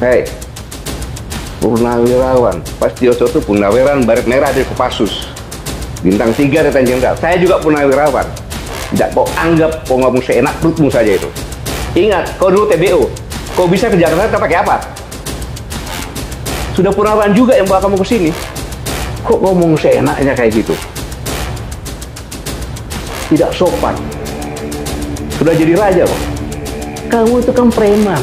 Hei, Purnawirawan, Pak Sutioso itu Purnawirawan Baret Merah dari Kopassus, bintang 3 Letnan Jenderal. Saya juga Purnawirawan. Tidak kau anggap kau ngomong seenak perutmu saja itu. Ingat, kau dulu TBO, kau bisa ke Jakarta pakai apa? Sudah Purnawirawan juga yang bawa kamu ke sini. Kok ngomong seenaknya kayak gitu? Tidak sopan. Sudah jadi raja kok. Kamu itu kan preman,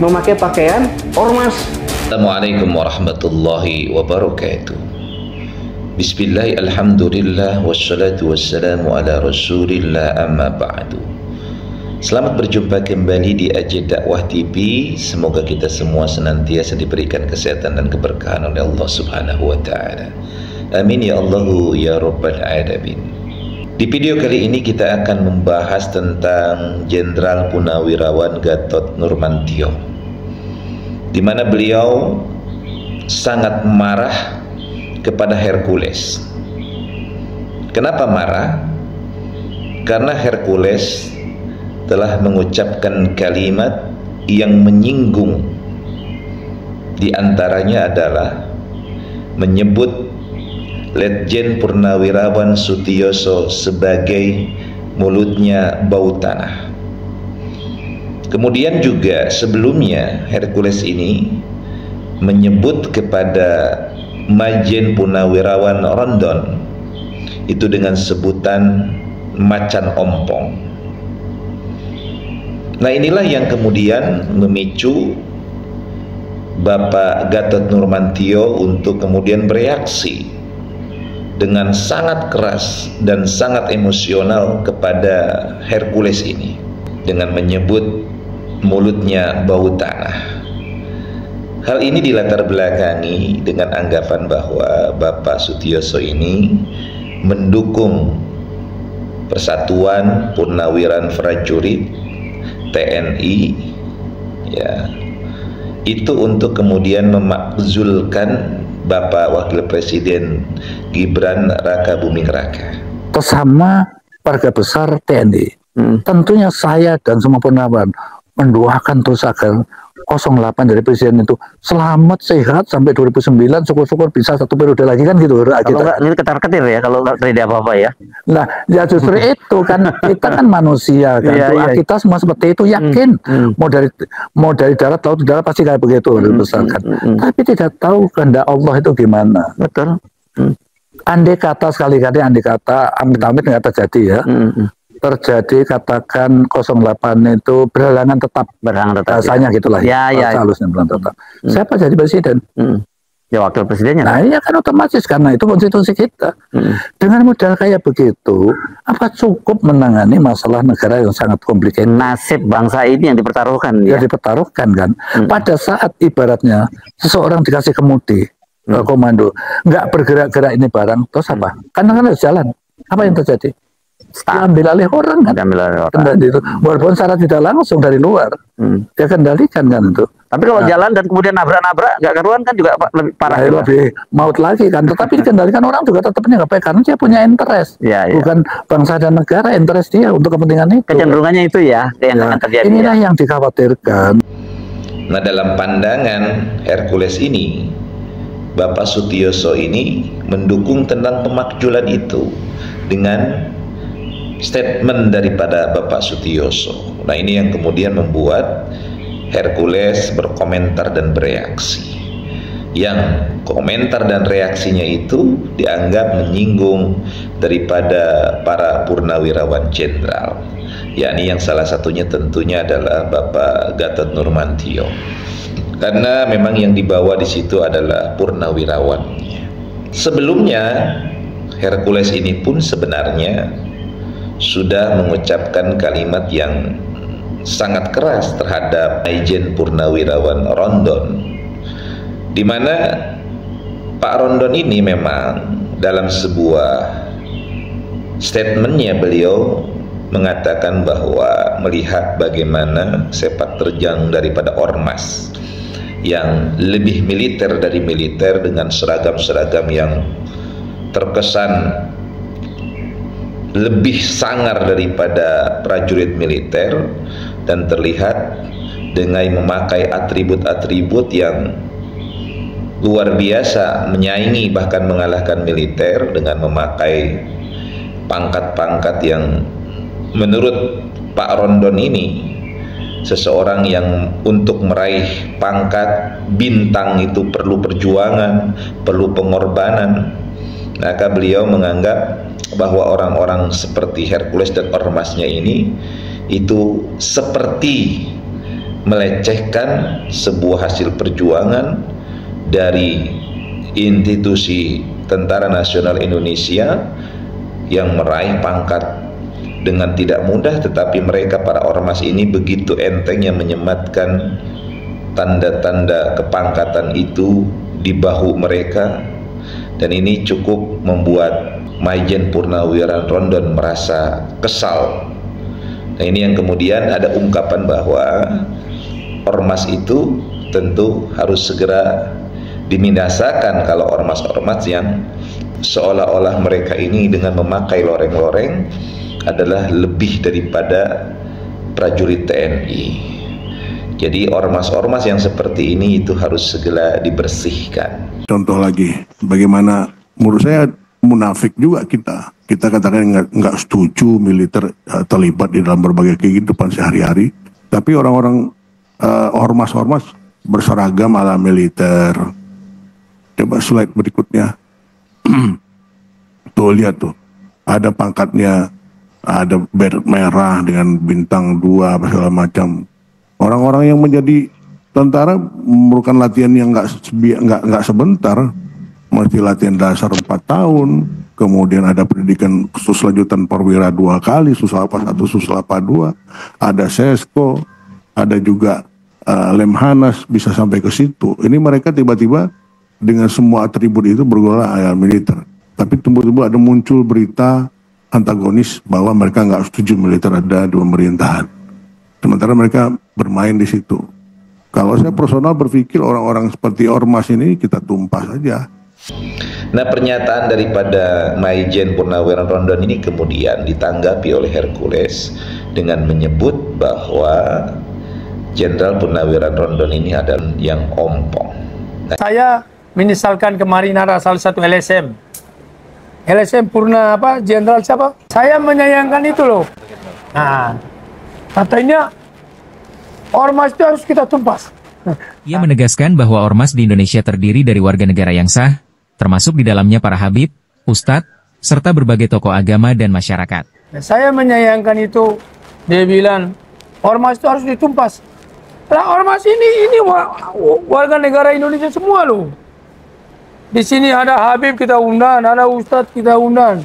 memakai pakaian ormas. Assalamualaikum warahmatullahi wabarakatuh. Bismillah, alhamdulillah, wassalatu wassalamu ala rasulillah, amma ba'du. Selamat berjumpa kembali di AJ Dakwah TV. Semoga kita semua senantiasa diberikan kesehatan dan keberkahan oleh Allah Subhanahu wa Ta'ala. Amin ya Allahu ya Rabbal Alamin. Di video kali ini kita akan membahas tentang Jenderal Purnawirawan Gatot Nurmantio, di mana beliau sangat marah kepada Hercules. Kenapa marah? Karena Hercules telah mengucapkan kalimat yang menyinggung. Di antaranya adalah menyebut Letjen Purnawirawan Sutioso sebagai mulutnya bau tanah. Kemudian juga sebelumnya Hercules ini menyebut kepada Majen Purnawirawan Rondon itu dengan sebutan macan ompong. Nah, inilah yang kemudian memicu Bapak Gatot Nurmantio untuk kemudian bereaksi dengan sangat keras dan sangat emosional kepada Hercules ini dengan menyebut mulutnya bau tanah. Hal ini dilatar belakangi dengan anggapan bahwa Bapak Sutioso ini mendukung Persatuan Purnawirawan Prajurit TNI, ya, itu untuk kemudian memakzulkan Bapak Wakil Presiden Gibran Raka Buming Raka. Bersama warga besar TNI, tentunya saya dan semua Purnawirawan mendoakan terus agar 08 dari Presiden itu selamat sehat sampai 2009, syukur-syukur bisa satu periode lagi kan gitu. Kalau nggak ini ketar-ketir ya, kalau nggak terjadi apa-apa ya. Nah, ya justru itu kan kita kan manusia kan, doa kita semua seperti itu, yakin mau dari darat laut udara pasti kayak begitu dibesarkan. Tapi tidak tahu kehendak Allah itu gimana. Betul. Andai kata sekali-kali, andai kata amit-amit nggak terjadi ya. Terjadi katakan 08 itu berhalangan tetap, rasanya ya. Gitulah ya, halusnya berhalangan tetap. Siapa jadi presiden? Ya wakil presidennya. Nah iya kan otomatis karena itu konstitusi kita. Dengan modal kayak begitu, apa cukup menangani masalah negara yang sangat komplikated? Nasib bangsa ini yang dipertaruhkan. Ya dipertaruhkan kan. Pada saat ibaratnya seseorang dikasih kemudi, komando, nggak bergerak-gerak ini barang, terus apa? Karena kan harus jalan. Apa yang terjadi? Ambil alih orang kan, itu walaupun secara tidak langsung dari luar, dia kendalikan kan itu. Tapi kalau jalan dan kemudian nabrak-nabrak nggak karuan kan juga lebih parah, lebih maut lagi kan. Tetapi dikendalikan orang juga tetap nggak karena dia punya interest, bukan bangsa dan negara, interest dia untuk kepentingan itu. Kecenderungannya itu ya, yang akan terjadi. Inilah yang dikhawatirkan. Nah, dalam pandangan Hercules ini, Bapak Sutioso ini mendukung tentang pemakjulan itu dengan statement daripada Bapak Sutioso. Nah, ini yang kemudian membuat Hercules berkomentar dan bereaksi. Yang komentar dan reaksinya itu dianggap menyinggung daripada para purnawirawan jenderal, yakni yang salah satunya tentunya adalah Bapak Gatot Nurmantio. Karena memang yang dibawa di situ adalah purnawirawannya. Sebelumnya Hercules ini pun sebenarnya sudah mengucapkan kalimat yang sangat keras terhadap Majen Purnawirawan Rondon, di mana Pak Rondon ini memang dalam sebuah statementnya beliau mengatakan bahwa melihat bagaimana sepak terjang daripada ormas yang lebih militer dari militer dengan seragam-seragam yang terkesan lebih sangar daripada prajurit militer dan terlihat dengan memakai atribut-atribut yang luar biasa, menyaingi bahkan mengalahkan militer dengan memakai pangkat-pangkat yang menurut Pak Rondon ini, seseorang yang untuk meraih pangkat bintang itu perlu perjuangan, perlu pengorbanan. Maka beliau menganggap bahwa orang-orang seperti Hercules dan ormasnya ini itu seperti melecehkan sebuah hasil perjuangan dari institusi Tentara Nasional Indonesia yang meraih pangkat dengan tidak mudah, tetapi mereka para ormas ini begitu entengnya menyematkan tanda-tanda kepangkatan itu di bahu mereka, dan ini cukup membuat Maijen Purnawirawan Rondon merasa kesal. Nah, ini yang kemudian ada ungkapan bahwa ormas itu tentu harus segera diminasakan kalau ormas-ormas yang seolah-olah mereka ini dengan memakai loreng-loreng adalah lebih daripada prajurit TNI. Jadi ormas-ormas yang seperti ini itu harus segera dibersihkan. Contoh lagi, bagaimana menurut saya munafik juga kita katakan nggak setuju militer terlibat di dalam berbagai kehidupan sehari-hari, tapi orang-orang ormas-ormas berseragam ala militer. Coba slide berikutnya. Tuh lihat tuh, ada pangkatnya, ada beret merah dengan bintang 2 segala macam. Orang-orang yang menjadi tentara memerlukan latihan yang nggak sebentar, mesti latihan dasar 4 tahun, kemudian ada pendidikan khusus lanjutan perwira 2 kali, Suslapa 1, Suslapa 2, ada sesko, ada juga Lemhanas, bisa sampai ke situ. Ini mereka tiba-tiba dengan semua atribut itu bergolak militer, tapi tiba-tiba ada muncul berita antagonis bahwa mereka nggak setuju militer ada di pemerintahan, sementara mereka bermain di situ. Kalau saya personal berpikir orang-orang seperti ormas ini kita tumpas saja. Nah, pernyataan daripada Maijen Purnawirawan Rondon ini kemudian ditanggapi oleh Hercules dengan menyebut bahwa Jenderal Purnawirawan Rondon ini adalah yang ompong. Saya menyesalkan kemarin ada salah satu LSM Purna Jenderal siapa? Saya menyayangkan itu loh. Nah, katanya ormas itu harus kita tumpas. Ia menegaskan bahwa ormas di Indonesia terdiri dari warga negara yang sah, termasuk di dalamnya para habib, ustadz, serta berbagai tokoh agama dan masyarakat. Saya menyayangkan itu. Dia bilang ormas itu harus ditumpas. Nah, ormas ini warga negara Indonesia semua loh. Di sini ada habib kita undang, ada ustadz kita undang.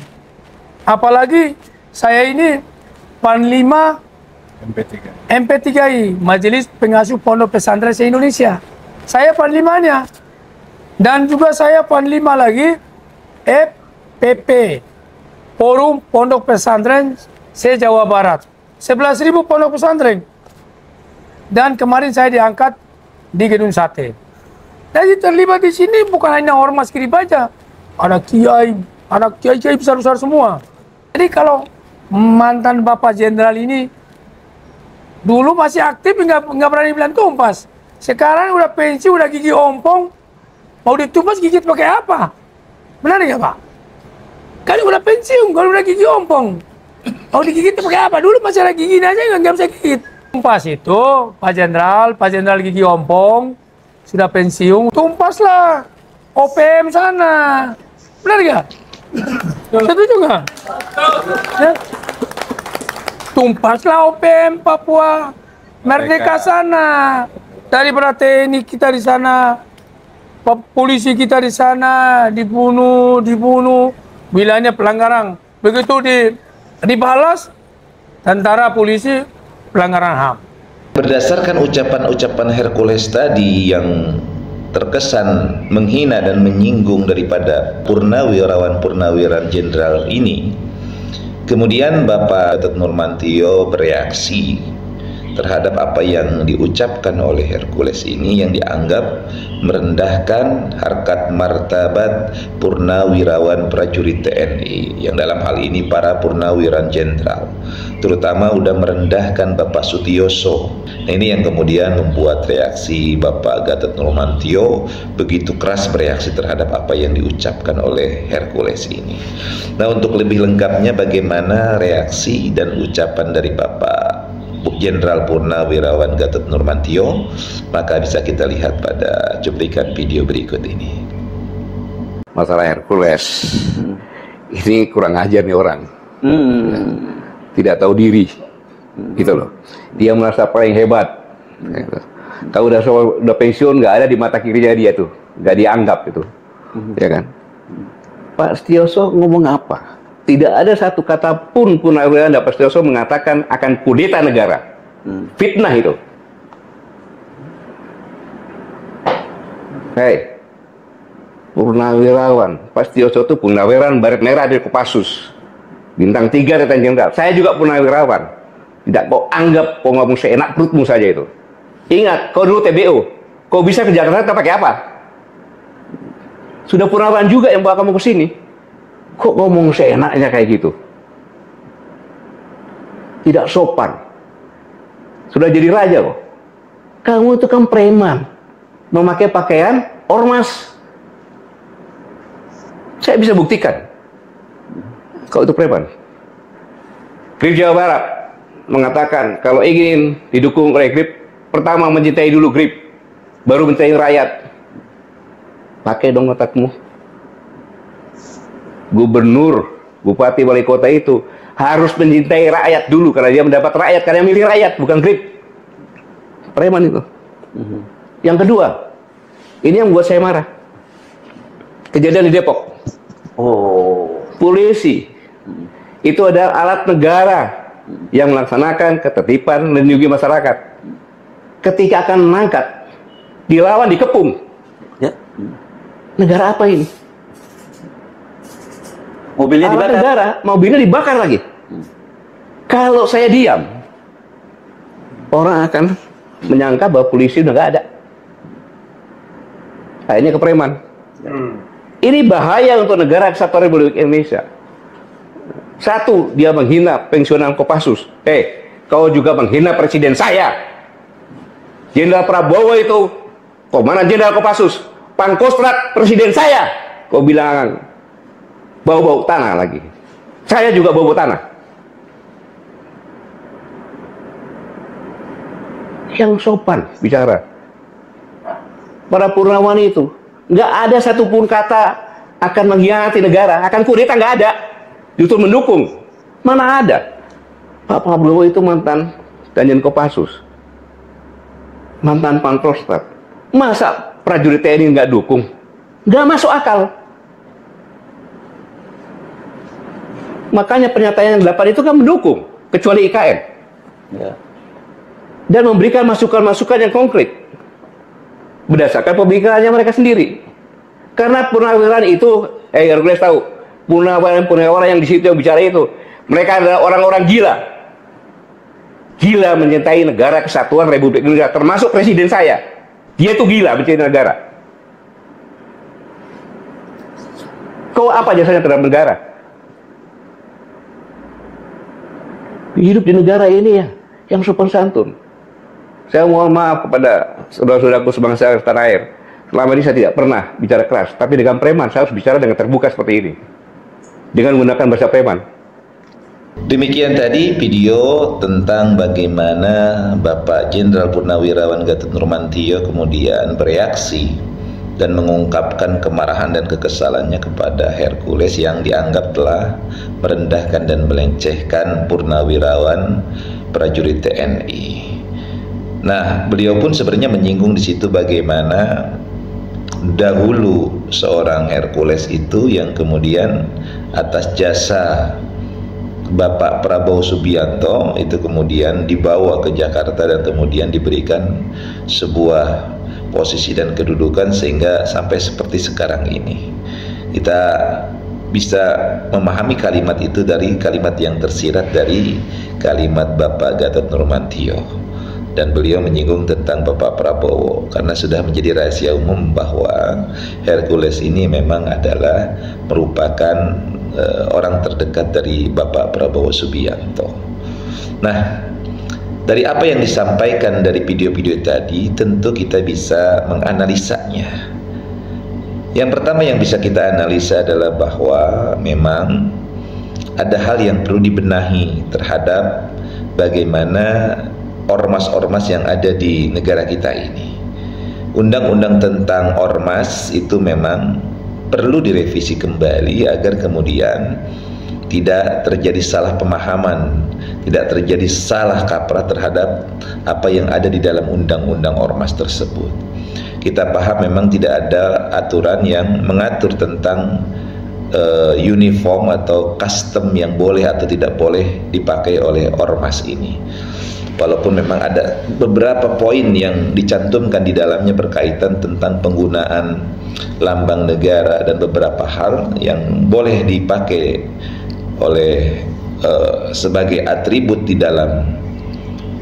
Apalagi saya ini Panglima MP3I, Majelis Pengasuh Pondok Pesantren se-Indonesia. Saya panlimanya. Dan juga saya panlima lagi FPP, Forum Pondok Pesantren se-Jawa Barat. 11.000 pondok pesantren. Dan kemarin saya diangkat di Gedung Sate. Jadi terlibat di sini bukan hanya ormas Kirip aja. Ada kiai besar-besar semua. Jadi kalau mantan Bapak Jenderal ini dulu masih aktif, nggak berani bilang tumpas. Sekarang udah pensiun, udah gigi ompong, mau ditumpas gigit pakai apa? Benar nggak Pak? Kan udah pensiun, kalau udah gigi ompong, mau digigit pakai apa? Dulu masih ada gigi aja nggak bisa gigit. Tumpas itu Pak Jenderal gigi ompong, sudah pensiun, tumpaslah OPM sana. Benar nggak? Setuju nggak? Ya? Tumpaslah OPM Papua Merdeka sana, daripada TNI kita di sana, polisi kita di sana dibunuh, bilangnya pelanggaran. Begitu dibalas tentara polisi pelanggaran HAM. Berdasarkan ucapan-ucapan Hercules tadi yang terkesan menghina dan menyinggung daripada purnawirawan jenderal ini, kemudian Bapak Gatot Nurmantio bereaksi terhadap apa yang diucapkan oleh Hercules ini yang dianggap merendahkan harkat martabat purnawirawan prajurit TNI, yang dalam hal ini para purnawirawan jenderal, terutama udah merendahkan Bapak Sutioso. Ini yang kemudian membuat reaksi Bapak Gatot Nurmantio begitu keras bereaksi terhadap apa yang diucapkan oleh Hercules ini. Nah, untuk lebih lengkapnya bagaimana reaksi dan ucapan dari Bapak Jenderal Purnawirawan Gatot Nurmantio, maka bisa kita lihat pada cuplikan video berikut ini. Masalah Hercules ini kurang ajar nih orang. Tidak tahu diri, gitu loh. Dia merasa paling hebat. Kalau udah pensiun, nggak ada di mata kirinya dia tuh, nggak dianggap itu, ya kan? Pak Setioso ngomong apa? Tidak ada satu kata pun Purnawirawan Pak Setioso mengatakan akan kudeta negara. Fitnah itu. Hei, Purnawirawan Pak Setioso itu Purnawirawan Baret Merah dari Kopassus, bintang 3 Letnan Jenderal. Saya juga Purnawirawan. Tidak kau anggap kau ngomong seenak perutmu saja itu. Ingat, kau dulu TBO, kau bisa ke Jakarta pakai apa? Sudah Purnawirawan juga yang bawa kamu ke sini. Kok ngomong seenaknya kayak gitu? Tidak sopan. Sudah jadi raja kok. Kamu itu kan preman, memakai pakaian ormas. Saya bisa buktikan. Kau itu preman. Grip Jawa Barat mengatakan kalau ingin didukung oleh Grip, pertama mencintai dulu Grip, baru mencintai rakyat. Pakai dong otakmu. Gubernur, bupati, wali kota itu harus mencintai rakyat dulu, karena dia mendapat rakyat, karena milih rakyat, bukan Grip. Preman itu. Yang kedua, ini yang buat saya marah. Kejadian di Depok. Polisi itu ada alat negara yang melaksanakan ketertiban, melindungi masyarakat. Ketika akan mengangkat, dilawan, dikepung. Ya. Negara apa ini? Mobilnya alat dibakar. Negara, mobilnya dibakar lagi. Kalau saya diam, orang akan menyangka bahwa polisi udah nggak ada. Akhirnya ke preman. Ini bahaya untuk negara kesatuan Republik Indonesia. Satu, dia menghina pensiunan Kopassus. Kau juga menghina presiden saya. Jenderal Prabowo itu komandan Jenderal Kopassus, Pangkostrat presiden saya. Kau bilang bau-bau tanah lagi. Saya juga bau-bau tanah. Yang sopan bicara. Para Purnawirawan itu nggak ada satupun kata akan mengkhianati negara, akan kudeta, nggak ada. Justru mendukung. Mana ada? Pak Prabowo itu mantan Danjen Kopassus, mantan Pangkostrat. Masa prajurit TNI nggak dukung? Nggak masuk akal. Makanya pernyataan yang 8 itu kan mendukung, kecuali IKN. Ya. Dan memberikan masukan-masukan yang konkret berdasarkan pemikirannya mereka sendiri. Karena Purnawirawan itu, Hercules tahu, Purnawirawan yang di situ yang bicara itu, mereka adalah orang-orang gila. Gila mencintai negara kesatuan Republik Indonesia, termasuk presiden saya. Dia tuh gila mencintai negara. Kau apa jasanya terhadap negara? Hidup di negara ini ya, yang sopan santun. Saya mohon maaf kepada saudara-saudaraku sebangsa tanah air. Selama ini saya tidak pernah bicara keras, tapi dengan preman saya harus bicara dengan terbuka seperti ini, dengan menggunakan bahasa preman. Demikian tadi video tentang bagaimana Bapak Jenderal Purnawirawan Gatot Nurmantio kemudian bereaksi dan mengungkapkan kemarahan dan kekesalannya kepada Hercules yang dianggap telah merendahkan dan melecehkan Purnawirawan prajurit TNI. Nah, beliau pun sebenarnya menyinggung di situ bagaimana dahulu seorang Hercules itu yang kemudian atas jasa Bapak Prabowo Subianto itu kemudian dibawa ke Jakarta dan kemudian diberikan sebuah posisi dan kedudukan sehingga sampai seperti sekarang ini. Kita bisa memahami kalimat itu dari kalimat yang tersirat dari kalimat Bapak Gatot Nurmantio. Dan beliau menyinggung tentang Bapak Prabowo karena sudah menjadi rahasia umum bahwa Hercules ini memang adalah merupakan orang terdekat dari Bapak Prabowo Subianto. Nah, Dari apa yang disampaikan dari video-video tadi, tentu kita bisa menganalisanya. Yang pertama yang bisa kita analisa adalah bahwa memang ada hal yang perlu dibenahi terhadap bagaimana ormas-ormas yang ada di negara kita ini. Undang-undang tentang ormas itu memang perlu direvisi kembali agar kemudian tidak terjadi salah pemahaman, tidak terjadi salah kaprah terhadap apa yang ada di dalam undang-undang ormas tersebut. Kita paham memang tidak ada aturan yang mengatur tentang uniform atau custom yang boleh atau tidak boleh dipakai oleh ormas ini. Walaupun memang ada beberapa poin yang dicantumkan di dalamnya berkaitan tentang penggunaan lambang negara dan beberapa hal yang boleh dipakai oleh sebagai atribut di dalam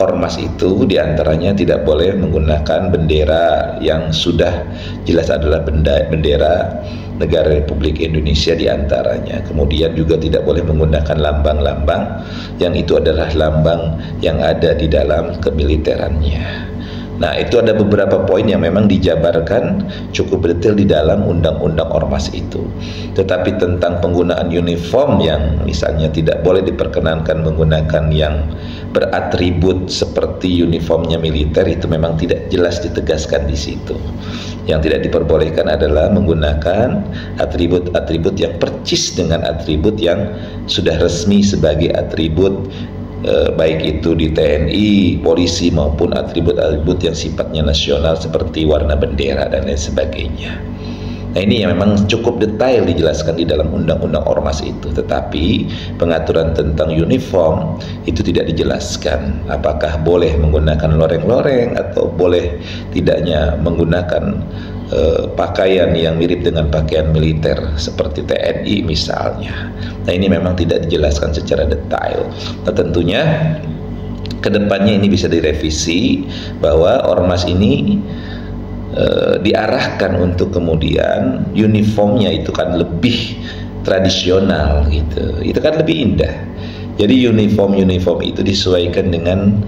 ormas itu, diantaranya tidak boleh menggunakan bendera yang sudah jelas adalah bendera negara Republik Indonesia diantaranya. Kemudian juga tidak boleh menggunakan lambang-lambang yang itu adalah lambang yang ada di dalam kemiliterannya. Nah, itu ada beberapa poin yang memang dijabarkan cukup detail di dalam undang-undang ormas itu. Tetapi tentang penggunaan uniform yang misalnya tidak boleh diperkenankan menggunakan yang beratribut seperti uniformnya militer, itu memang tidak jelas ditegaskan di situ. Yang tidak diperbolehkan adalah menggunakan atribut-atribut yang percis dengan atribut yang sudah resmi sebagai atribut baik itu di TNI, polisi maupun atribut-atribut yang sifatnya nasional seperti warna bendera dan lain sebagainya. Nah, ini yang memang cukup detail dijelaskan di dalam undang-undang ormas itu, tetapi pengaturan tentang uniform itu tidak dijelaskan. Apakah boleh menggunakan loreng-loreng atau boleh tidaknya menggunakan pakaian yang mirip dengan pakaian militer seperti TNI misalnya. Nah, ini memang tidak dijelaskan secara detail. Nah, tentunya kedepannya ini bisa direvisi bahwa ormas ini diarahkan untuk kemudian uniformnya itu kan lebih tradisional gitu. Itu kan lebih indah. Jadi uniform itu disesuaikan dengan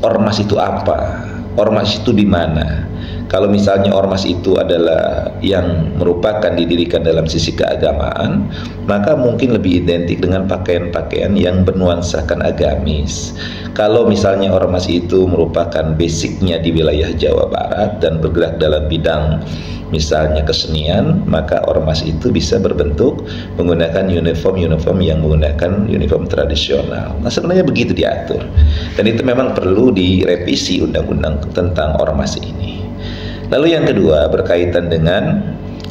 ormas itu apa, ormas itu di mana. Kalau misalnya ormas itu adalah yang merupakan didirikan dalam sisi keagamaan, maka mungkin lebih identik dengan pakaian-pakaian yang bernuansakan agamis. Kalau misalnya ormas itu merupakan basicnya di wilayah Jawa Barat dan bergerak dalam bidang misalnya kesenian, maka ormas itu bisa berbentuk menggunakan uniform yang menggunakan uniform tradisional. Nah, sebenarnya begitu diatur, dan itu memang perlu direvisi undang-undang tentang ormas ini. Lalu yang kedua berkaitan dengan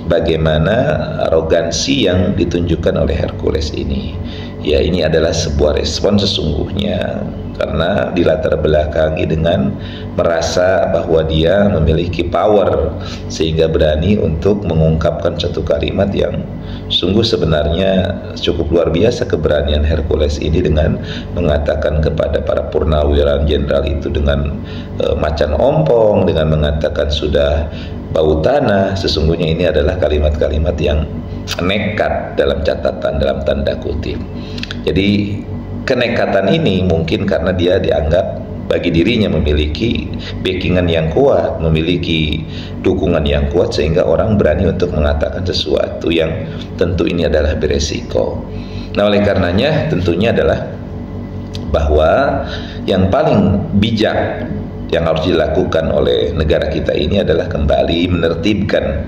bagaimana arogansi yang ditunjukkan oleh Hercules ini. Ya, ini adalah sebuah respon sesungguhnya karena dilatar belakangi dengan merasa bahwa dia memiliki power sehingga berani untuk mengungkapkan satu kalimat yang sungguh sebenarnya cukup luar biasa. Keberanian Hercules ini dengan mengatakan kepada para purnawirawan jenderal itu dengan macan ompong, dengan mengatakan sudah bau tanah, sesungguhnya ini adalah kalimat-kalimat yang nekat dalam catatan, dalam tanda kutip. Jadi kenekatan ini mungkin karena dia dianggap bagi dirinya memiliki backingan yang kuat, memiliki dukungan yang kuat, sehingga orang berani untuk mengatakan sesuatu yang tentu ini adalah beresiko. Nah, oleh karenanya tentunya adalah bahwa yang paling bijak yang harus dilakukan oleh negara kita ini adalah kembali menertibkan,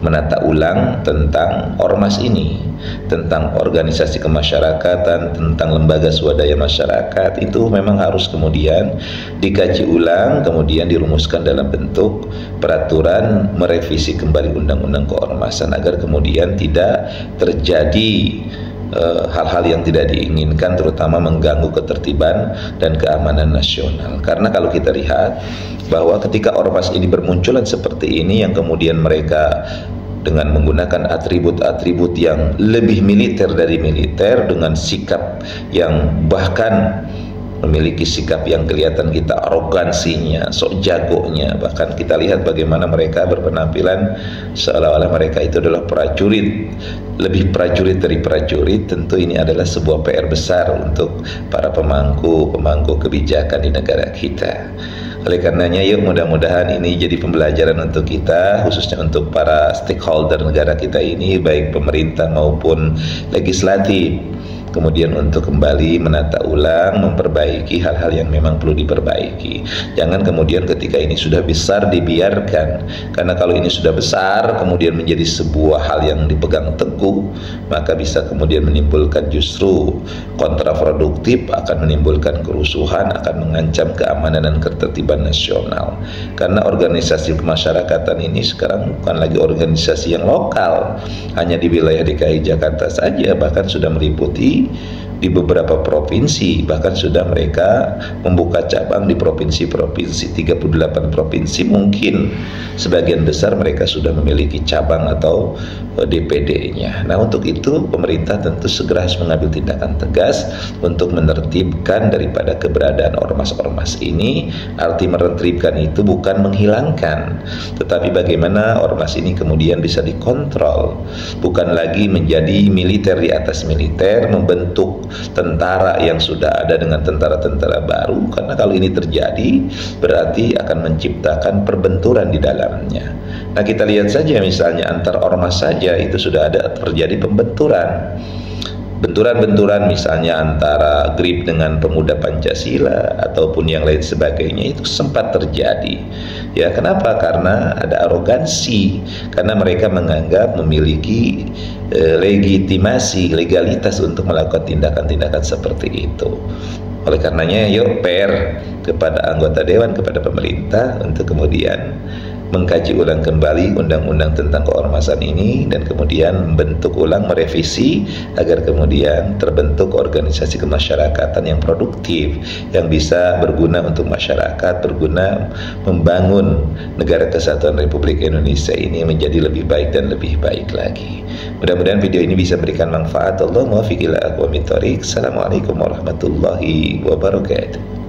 menata ulang tentang ormas ini, tentang organisasi kemasyarakatan, tentang lembaga swadaya masyarakat. Itu memang harus kemudian dikaji ulang, kemudian dirumuskan dalam bentuk peraturan, merevisi kembali undang-undang keormasan agar kemudian tidak terjadi hal-hal yang tidak diinginkan, terutama mengganggu ketertiban dan keamanan nasional. Karena kalau kita lihat bahwa ketika ormas ini bermunculan seperti ini, yang kemudian mereka dengan menggunakan atribut-atribut yang lebih militer dari militer, dengan sikap yang bahkan memiliki sikap yang kelihatan kita arogansinya, sok jagonya. Bahkan kita lihat bagaimana mereka berpenampilan seolah-olah mereka itu adalah prajurit, lebih prajurit dari prajurit. Tentu ini adalah sebuah PR besar untuk para pemangku kebijakan di negara kita. Oleh karenanya, yuk mudah-mudahan ini jadi pembelajaran untuk kita, khususnya untuk para stakeholder negara kita ini, baik pemerintah maupun legislatif. Kemudian untuk kembali menata ulang, memperbaiki hal-hal yang memang perlu diperbaiki. Jangan kemudian ketika ini sudah besar dibiarkan, karena kalau ini sudah besar kemudian menjadi sebuah hal yang dipegang teguh, maka bisa kemudian menimbulkan justru kontraproduktif, akan menimbulkan kerusuhan, akan mengancam keamanan dan ketertiban nasional. Karena organisasi kemasyarakatan ini sekarang bukan lagi organisasi yang lokal, hanya di wilayah DKI Jakarta saja, bahkan sudah meliputi di beberapa provinsi, bahkan sudah mereka membuka cabang di provinsi-provinsi, 38 provinsi, mungkin sebagian besar mereka sudah memiliki cabang atau DPD-nya. Nah, untuk itu pemerintah tentu segera harus mengambil tindakan tegas untuk menertibkan daripada keberadaan ormas-ormas ini. Arti menertibkan itu bukan menghilangkan, tetapi bagaimana ormas ini kemudian bisa dikontrol, bukan lagi menjadi militer di atas militer, membentuk tentara yang sudah ada dengan tentara-tentara baru. Karena kalau ini terjadi berarti akan menciptakan perbenturan di dalamnya. Nah, kita lihat saja misalnya antar ormas saja itu sudah ada terjadi pembenturan, benturan-benturan misalnya antara GRIP dengan Pemuda Pancasila ataupun yang lain sebagainya, itu sempat terjadi. Ya, kenapa? Karena ada arogansi, karena mereka menganggap memiliki legitimasi, legalitas untuk melakukan tindakan-tindakan seperti itu. Oleh karenanya, yuk PR kepada anggota dewan, kepada pemerintah untuk kemudian mengkaji ulang kembali undang-undang tentang keormasan ini, dan kemudian membentuk ulang, merevisi agar kemudian terbentuk organisasi kemasyarakatan yang produktif, yang bisa berguna untuk masyarakat, berguna membangun negara kesatuan Republik Indonesia ini menjadi lebih baik dan lebih baik lagi. Mudah-mudahan video ini bisa berikan manfaat. Allahumma fiqil aqwamit thoriq. Assalamualaikum warahmatullahi wabarakatuh.